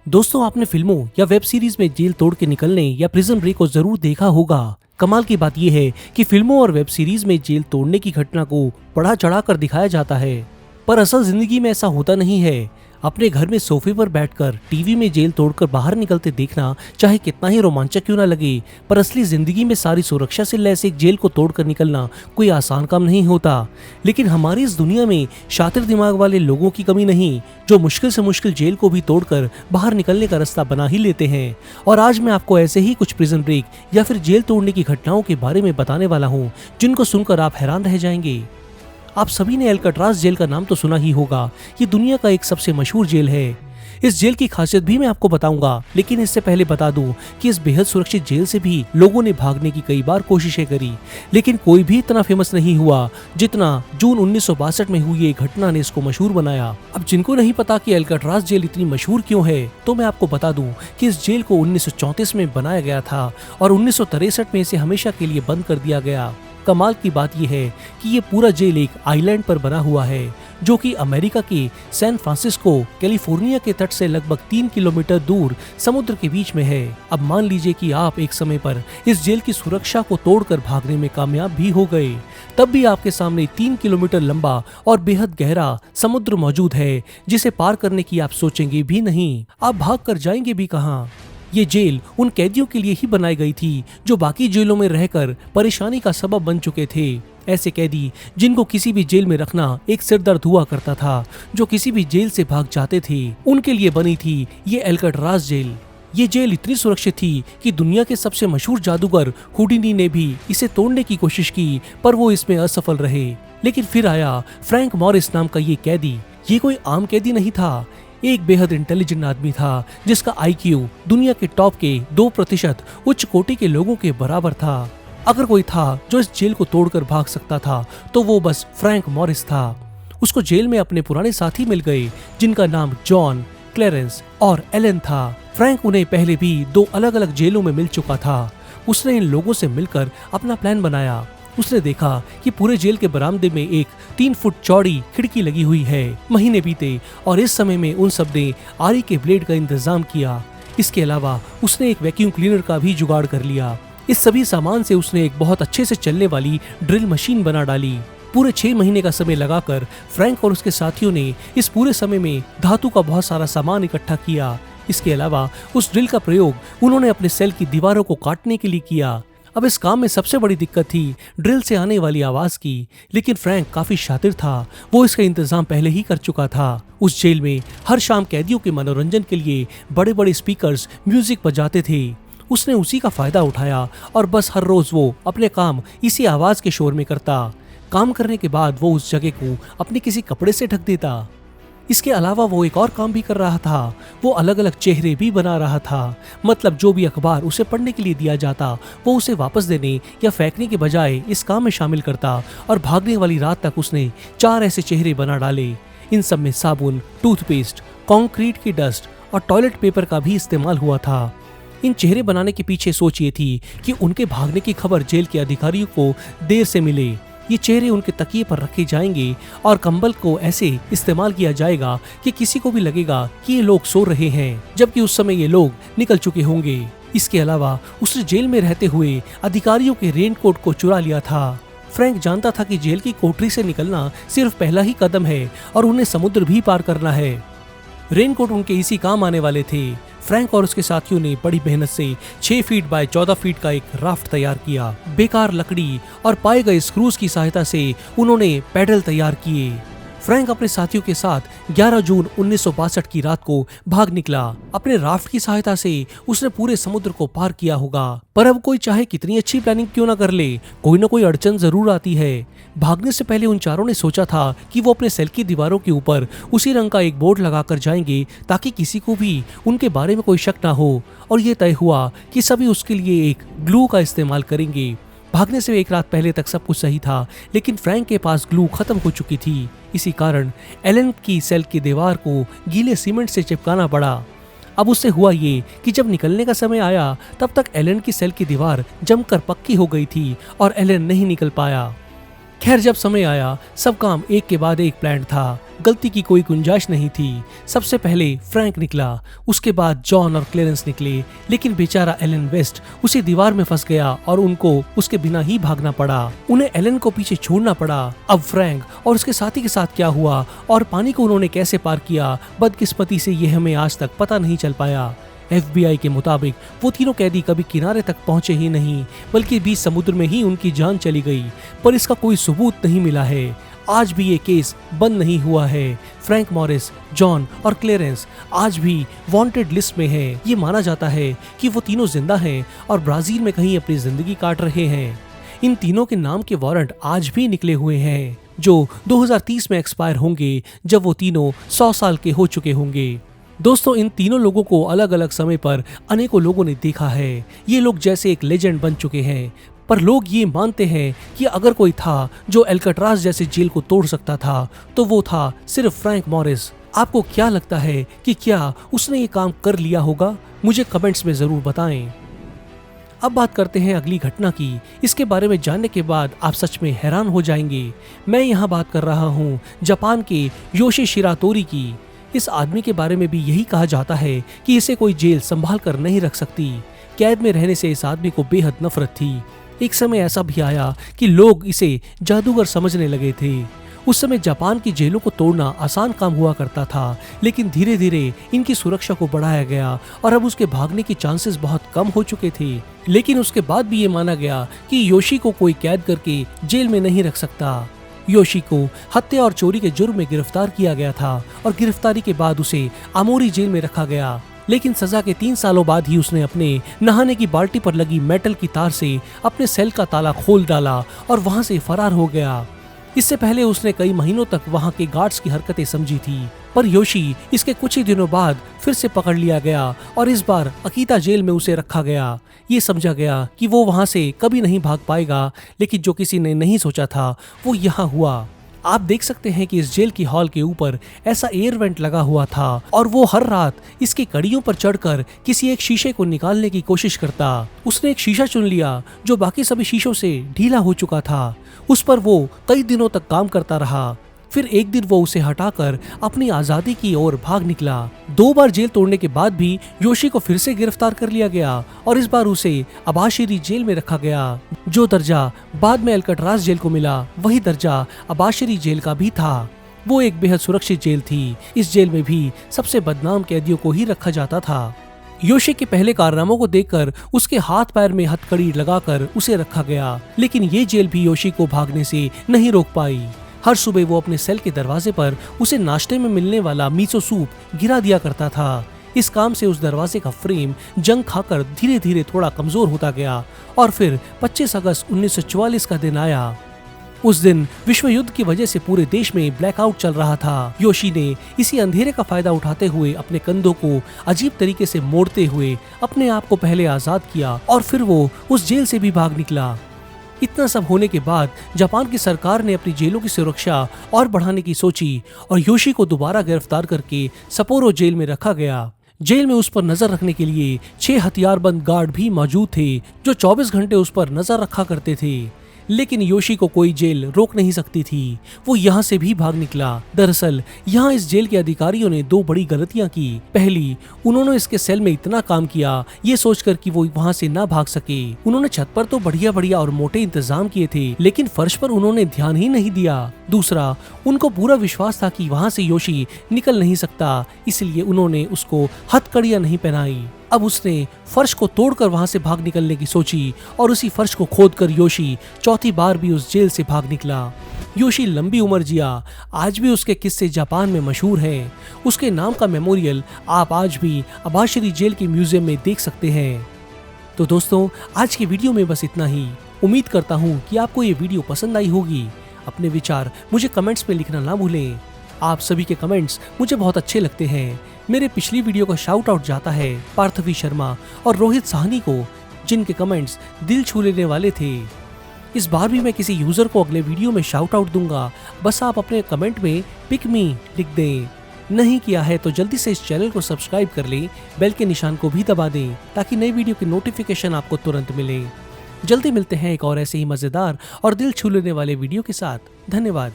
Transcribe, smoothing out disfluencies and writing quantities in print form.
दोस्तों, आपने फिल्मों या वेब सीरीज में जेल तोड़ के निकलने या प्रिजन ब्रेक को जरूर देखा होगा। कमाल की बात यह है कि फिल्मों और वेब सीरीज में जेल तोड़ने की घटना को बढ़ा चढ़ा कर दिखाया जाता है, पर असल जिंदगी में ऐसा होता नहीं है। अपने घर में सोफे पर बैठकर टीवी में जेल तोड़कर बाहर निकलते देखना चाहे कितना ही रोमांचक क्यों ना लगे, पर असली जिंदगी में सारी सुरक्षा से लैस एक जेल को तोड़कर निकलना कोई आसान काम नहीं होता। लेकिन हमारी इस दुनिया में शातिर दिमाग वाले लोगों की कमी नहीं, जो मुश्किल से मुश्किल जेल को भी तोड़कर बाहर निकलने का रास्ता बना ही लेते हैं। और आज मैं आपको ऐसे ही कुछ प्रिजन ब्रेक या फिर जेल तोड़ने की घटनाओं के बारे में बताने वाला हूँ, जिनको सुनकर आप हैरान रह जाएंगे। आप सभी ने अल्काट्राज जेल का नाम तो सुना ही होगा। ये दुनिया का एक सबसे मशहूर जेल है। इस जेल की खासियत भी मैं आपको बताऊंगा, लेकिन इससे पहले बता दूं कि इस बेहद सुरक्षित जेल से भी लोगों ने भागने की कई बार कोशिशें करी, लेकिन कोई भी इतना फेमस नहीं हुआ जितना जून 1962 में हुई एक घटना ने इसको मशहूर बनाया। अब जिनको नहीं पता कि अल्काट्राज जेल इतनी मशहूर क्यों है, तो मैं आपको बता दूं कि इस जेल को 1934 में बनाया गया था और 1963 में इसे हमेशा के लिए बंद कर दिया गया। कमाल की बात यह है कि ये पूरा जेल एक आइलैंड पर बना हुआ है, जो कि अमेरिका के सैन फ्रांसिस्को कैलिफोर्निया के तट से लगभग 3 किलोमीटर दूर समुद्र के बीच में है। अब मान लीजिए कि आप एक समय पर इस जेल की सुरक्षा को तोड़कर भागने में कामयाब भी हो गए, तब भी आपके सामने 3 किलोमीटर लंबा और बेहद गहरा समुद्र मौजूद है, जिसे पार करने की आप सोचेंगे भी नहीं। आप भाग कर जाएंगे भी कहाँ? ये जेल उन कैदियों के लिए ही बनाई गई थी जो बाकी जेलों में रहकर परेशानी का सबब बन चुके थे। ऐसे कैदी जिनको किसी भी जेल में रखना एक सिरदर्द हुआ करता था, जो किसी भी जेल से भाग जाते थे, उनके लिए बनी थी ये अल्काट्राज जेल। ये जेल इतनी सुरक्षित थी कि दुनिया के सबसे मशहूर जादूगर हुडिनी ने भी इसे तोड़ने की कोशिश की, पर वो इसमें असफल रहे। लेकिन फिर आया फ्रैंक मॉरिस नाम का ये कैदी। ये कोई आम कैदी नहीं था, एक बेहद इंटेलिजेंट आदमी था जिसका IQ दुनिया के टॉप के 2% उच्च कोटि के लोगों के बराबर था। अगर कोई था जो इस जेल को तोड़कर भाग सकता था, तो वो बस फ्रैंक मॉरिस था। उसको जेल में अपने पुराने साथी मिल गए, जिनका नाम जॉन, क्लेरेंस और एलन था। फ्रैंक उन्हें पहले भी 2 अलग अलग जेलों में मिल चुका था। उसने इन लोगों से मिलकर अपना प्लान बनाया। उसने देखा कि पूरे जेल के बरामदे में एक 3 फुट चौड़ी खिड़की लगी हुई है। महीने बीते और इस समय में उन सब ने आरी के ब्लेड का इंतजाम किया। इसके अलावा उसने एक वैक्यूम क्लीनर का भी जुगाड़ कर लिया। इस सभी सामान से उसने एक बहुत अच्छे से चलने वाली ड्रिल मशीन बना डाली। पूरे 6 महीने का समय लगाकर फ्रैंक और उसके साथियों ने इस पूरे समय में धातु का बहुत सारा सामान इकट्ठा किया। इसके अलावा उस ड्रिल का प्रयोग उन्होंने अपने सेल की दीवारों को काटने के लिए किया। अब इस काम में सबसे बड़ी दिक्कत थी ड्रिल से आने वाली आवाज की, लेकिन फ्रैंक काफी शातिर था। वो इसका इंतजाम पहले ही कर चुका था। उस जेल में हर शाम कैदियों के मनोरंजन के लिए बड़े बड़े स्पीकर्स म्यूजिक बजाते थे। उसने उसी का फायदा उठाया और बस हर रोज वो अपने काम इसी आवाज के शोर में करता। काम करने के बाद वो उस जगह को अपने किसी कपड़े से ढक देता। इसके अलावा वो एक और काम भी कर रहा था। वो अलग अलग चेहरे भी बना रहा था। मतलब जो भी अखबार उसे पढ़ने के लिए दिया जाता, वो उसे वापस देने या फेंकने के बजाय इस काम में शामिल करता। और भागने वाली रात तक उसने 4 ऐसे चेहरे बना डाले। इन सब में साबुन, टूथपेस्ट, कंक्रीट की डस्ट और टॉयलेट पेपर का भी इस्तेमाल हुआ था। इन चेहरे बनाने के पीछे सोच ये थी कि उनके भागने की खबर जेल के अधिकारियों को देर से मिले। ये चेहरे उनके तकिए पर रखे जाएंगे और कंबल को ऐसे इस्तेमाल किया जाएगा कि किसी को भी लगेगा कि ये लोग सो रहे हैं, जबकि उस समय ये लोग निकल चुके होंगे। इसके अलावा उसने जेल में रहते हुए अधिकारियों के रेनकोट को चुरा लिया था। फ्रैंक जानता था कि जेल की कोठरी से निकलना सिर्फ पहला ही कदम है और उन्हें समुद्र भी पार करना है। रेनकोट उनके इसी काम आने वाले थे। फ्रैंक और उसके साथियों ने बड़ी मेहनत से 6 फीट बाय 14 फीट का एक राफ्ट तैयार किया। बेकार लकड़ी और पाए गए स्क्रूज की सहायता से उन्होंने पैडल तैयार किए। फ्रैंक अपने साथियों के साथ 11 जून 1962 की रात को भाग निकला। अपने राफ्ट की सहायता से उसने पूरे समुद्र को पार किया होगा, पर अब कोई चाहे कितनी अच्छी प्लानिंग क्यों ना कर ले, कोई ना कोई अड़चन जरूर आती है। भागने से पहले उन चारों ने सोचा था कि वो अपने सेल की दीवारों के ऊपर उसी रंग का एक बोर्ड लगाकर जाएंगे, ताकि किसी को भी उनके बारे में कोई शक ना हो। और ये तय हुआ कि सभी उसके लिए एक ग्लू का इस्तेमाल करेंगे। भागने से एक रात पहले तक सब कुछ सही था, लेकिन फ्रैंक के पास ग्लू खत्म हो चुकी थी। इसी कारण एलन की सेल की दीवार को गीले सीमेंट से चिपकाना पड़ा। अब उससे हुआ ये कि जब निकलने का समय आया, तब तक एलन की सेल की दीवार जमकर पक्की हो गई थी और एलन नहीं निकल पाया। खैर जब समय आया सब काम एक के बाद एक प्लान था, गलती की कोई गुंजाइश नहीं थी। सबसे पहले फ्रैंक निकला, उसके बाद जॉन और क्लेरेंस निकले, लेकिन बेचारा एलन वेस्ट उसी दीवार में फंस गया और उनको उसके बिना ही भागना पड़ा। उन्हें एलन को पीछे छोड़ना पड़ा। अब फ्रैंक और उसके साथी के साथ क्या हुआ और पानी को उन्होंने कैसे पार किया, बदकिस्मती से ये हमें आज तक पता नहीं चल पाया। FBI के मुताबिक वो तीनों कैदी कभी किनारे तक पहुंचे ही नहीं, बल्कि बीच समुद्र में ही उनकी जान चली गई, पर इसका कोई सबूत नहीं मिला है। आज भी ये केस बंद नहीं हुआ है। फ्रैंक मॉरिस, जॉन और क्लेरेंस आज भी वांटेड लिस्ट में हैं। ये माना जाता है कि वो तीनों जिंदा हैं और ब्राजील में कहीं अपनी जिंदगी काट रहे हैं। इन तीनों के नाम के वारंट आज भी निकले हुए हैं, जो 2030 में एक्सपायर होंगे, जब वो तीनों 100 साल के हो चुके होंगे। दोस्तों, इन तीनों लोगों को अलग अलग समय पर अनेकों लोगों ने देखा है। ये लोग जैसे एक लेजेंड बन चुके हैं, पर लोग ये मानते हैं कि अगर कोई था जो एल्काट्राज जैसे जेल को तोड़ सकता था, तो वो था सिर्फ फ्रैंक मॉरिस। आपको क्या लगता है कि क्या उसने ये काम कर लिया होगा? मुझे कमेंट्स में जरूर बताएं। अब बात करते हैं अगली घटना की। इसके बारे में जानने के बाद आप सच में हैरान हो जाएंगे। मैं यहाँ बात कर रहा हूँ जापान के योशी शिरातोरी की। इस आदमी के बारे में भी यही कहा जाता है कि इसे कोई जेल संभाल कर नहीं रख सकती। कैद में रहने से इस आदमी को बेहद नफरत थी। एक समय ऐसा भी आया कि लोग इसे जादूगर समझने लगे थे। उस समय जापान की जेलों को तोड़ना आसान काम हुआ करता था, लेकिन धीरे धीरे इनकी सुरक्षा को बढ़ाया गया और अब उसके भागने की चांसेस बहुत कम हो चुके थे। लेकिन उसके बाद भी ये माना गया कि योशी को कोई कैद करके जेल में नहीं रख सकता। योशी को हत्या और चोरी के जुर्म में गिरफ्तार किया गया था और गिरफ्तारी के बाद उसे आमोरी जेल में रखा गया। लेकिन सजा के 3 सालों बाद ही उसने अपने नहाने की बाल्टी पर लगी मेटल की तार से अपने सेल का ताला खोल डाला और वहां से फरार हो गया। इससे पहले उसने कई महीनों तक वहां के गार्ड्स की हरकतें समझी थी, पर योशी इसके कुछ ही दिनों बाद फिर से पकड़ लिया गया और इस बार अकीता जेल में उसे रखा गया। ये समझा गया कि वो वहां से कभी नहीं भाग पाएगा, लेकिन जो किसी ने नहीं सोचा था वो यहाँ हुआ। आप देख सकते हैं कि इस जेल की हॉल के ऊपर ऐसा एयर वेंट लगा हुआ था और वो हर रात इसकी कड़ियों पर चढ़कर किसी एक शीशे को निकालने की कोशिश करता। उसने एक शीशा चुन लिया जो बाकी सभी शीशों से ढीला हो चुका था। उस पर वो कई दिनों तक काम करता रहा। फिर एक दिन वो उसे हटाकर अपनी आजादी की ओर भाग निकला। 2 बार जेल तोड़ने के बाद भी योशी को फिर से गिरफ्तार कर लिया गया और इस बार उसे अबाशिरी जेल में रखा गया। जो दर्जा बाद में अल्काट्राज जेल को मिला, वही दर्जा अबाशिरी जेल का भी था। वो एक बेहद सुरक्षित जेल थी। इस जेल में भी सबसे बदनाम कैदियों को ही रखा जाता था। योशी के पहले कारनामों को देखकर उसके हाथ पैर में हथकड़ी लगाकर उसे रखा गया, लेकिन ये जेल भी योशी को भागने से नहीं रोक पाई। हर सुबह वो अपने सेल के दरवाजे पर उसे नाश्ते में मिलने वाला मिसो सूप गिरा दिया करता था। इस काम से उस दरवाजे का फ्रेम जंग खाकर धीरे धीरे थोड़ा कमजोर होता गया और फिर 25 अगस्त 1944 का दिन आया। उस दिन विश्व युद्ध की वजह से पूरे देश में ब्लैकआउट चल रहा था। योशी ने इसी अंधेरे का फायदा उठाते हुए अपने कंधों को अजीब तरीके से मोड़ते हुए अपने आप को पहले आजाद किया और फिर वो उस जेल से भी भाग निकला। इतना सब होने के बाद जापान की सरकार ने अपनी जेलों की सुरक्षा और बढ़ाने की सोची और योशी को दोबारा गिरफ्तार करके सपोरो जेल में रखा गया। जेल में उस पर नजर रखने के लिए 6 हथियारबंद गार्ड भी मौजूद थे जो 24 घंटे उस पर नजर रखा करते थे। लेकिन योशी को कोई जेल रोक नहीं सकती थी। वो यहाँ से भी भाग निकला। दरअसल यहाँ इस जेल के अधिकारियों ने 2 बड़ी गलतियां की। पहली, उन्होंने इसके सेल में इतना काम किया ये सोचकर कि वो वहाँ से ना भाग सके। उन्होंने छत पर तो बढ़िया बढ़िया और मोटे इंतजाम किए थे, लेकिन फर्श पर उन्होंने ध्यान ही नहीं दिया। दूसरा, उनको पूरा विश्वास था कि वहाँ से योशी निकल नहीं सकता, इसलिए उन्होंने उसको हथकड़ियां नहीं पहनाई। अब उसने फर्श को तोड़कर वहां से भाग निकलने की सोची और उसी फर्श को खोदकर योशी चौथी बार भी उस जेल से भाग निकला। योशी लंबी उम्र जिया। आज भी उसके किस्से जापान में मशहूर हैं। उसके नाम का मेमोरियल आप आज भी अबाशिरी जेल के म्यूजियम में देख सकते हैं। तो दोस्तों, आज की वीडियो में बस इतना ही। उम्मीद करता हूँ कि आपको ये वीडियो पसंद आई होगी। अपने विचार मुझे कमेंट्स में लिखना ना भूलें। आप सभी के कमेंट्स मुझे बहुत अच्छे लगते हैं। मेरे पिछली वीडियो का शाउट आउट जाता है पार्थवी शर्मा और रोहित साहनी को, जिनके कमेंट्स दिल छू लेने वाले थे। इस बार भी मैं किसी यूजर को अगले वीडियो में शाउट आउट दूंगा। बस आप अपने कमेंट में पिक मी लिख दें। नहीं किया है तो जल्दी से इस चैनल को सब्सक्राइब कर लें, बेल के निशान को भी दबा दें ताकि नई वीडियो की नोटिफिकेशन आपको तुरंत मिले। जल्दी मिलते हैं एक और ऐसे ही मजेदार और दिल छू लेने वाले वीडियो के साथ। धन्यवाद।